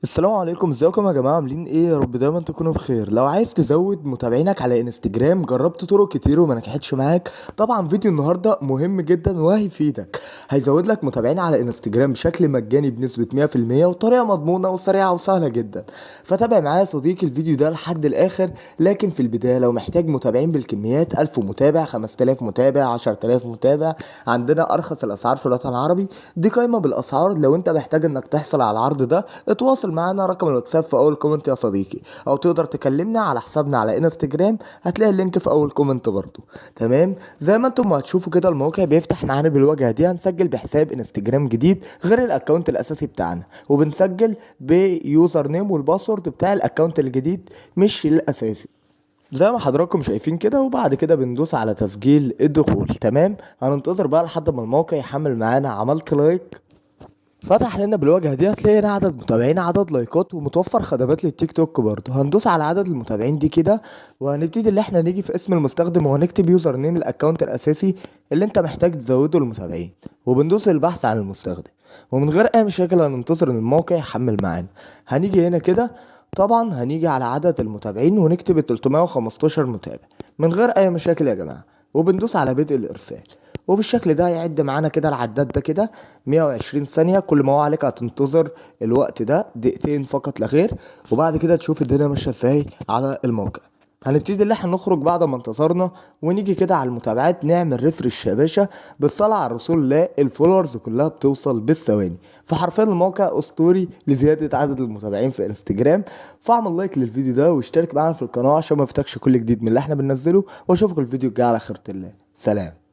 السلام عليكم، ازيكم يا جماعه؟ عاملين ايه؟ يا رب دايما تكونوا بخير. لو عايز تزود متابعينك على انستجرام، جربت طرق كتير وما نجحتش معاك. طبعا فيديو النهارده مهم جدا وهيفيدك. هيزود لك متابعين على انستجرام بشكل مجاني بنسبه 100% وطريقه مضمونه وسريعه وسهله جدا. فتابع معايا يا صديقي الفيديو ده لحد الاخر. لكن في البدايه، لو محتاج متابعين بالكميات 1000 متابع، 5000 متابع، 10000 متابع، عندنا ارخص الاسعار في الوطن العربي. دي قائمه بالاسعار. لو انت محتاج انك تحصل على العرض ده، اتواصل معانا، رقم الواتساب في اول كومنت يا صديقي، او تقدر تكلمنا على حسابنا على انستجرام، هتلاقي اللينك في اول كومنت برضو. تمام. زي ما انتم هتشوفوا كده، الموقع بيفتح معانا بالواجهه دي. هنسجل بحساب انستجرام جديد غير الاكونت الاساسي بتاعنا، وبنسجل بيوزر نيم والباسورد بتاع الاكونت الجديد مش الاساسي زي ما حضراتكم شايفين كده. وبعد كده بندوس على تسجيل الدخول. تمام. هننتظر بقى لحد ما الموقع يحمل معانا. عملت لايك، فتح لنا بالواجهه دي. هتلاقي هنا عدد متابعين، عدد لايكات، ومتوفر خدمات للتيك توك برضه. هندوس على عدد المتابعين دي كده، وهنبتدي اللي احنا نيجي في اسم المستخدم، وهنكتب يوزر نيم الاكونت الاساسي اللي انت محتاج تزوده للمتابعين، وبندوس البحث عن المستخدم. ومن غير اي مشاكل هننتظر ان الموقع يحمل معانا. هنيجي هنا كده. طبعا هنيجي على عدد المتابعين ونكتب 315 متابع من غير اي مشاكل يا جماعه، وبندوس على بدء الارسال. وبالشكل ده هيعد معانا كده العداد ده كده 120 ثانية. كل ما هو عليك هتنتظر الوقت ده دقيقتين فقط لا غير. وبعد كده تشوف الدنيا ماشية ازاي على الموقع. هنبتدي اللي احنا نخرج بعد ما انتظرنا، ونيجي كده على المتابعات، نعمل ريفرش يا باشا. بالصلاة على الرسول الله، الفولورز كلها بتوصل بالثواني. فحرفيا الموقع اسطوري لزيادة عدد المتابعين في انستجرام. فاعمل لايك للفيديو ده واشترك معانا في القناة عشان ما يفوتكش كل جديد من اللي احنا بننزله. واشوفك الفيديو الجاي على خيرة الله. سلام.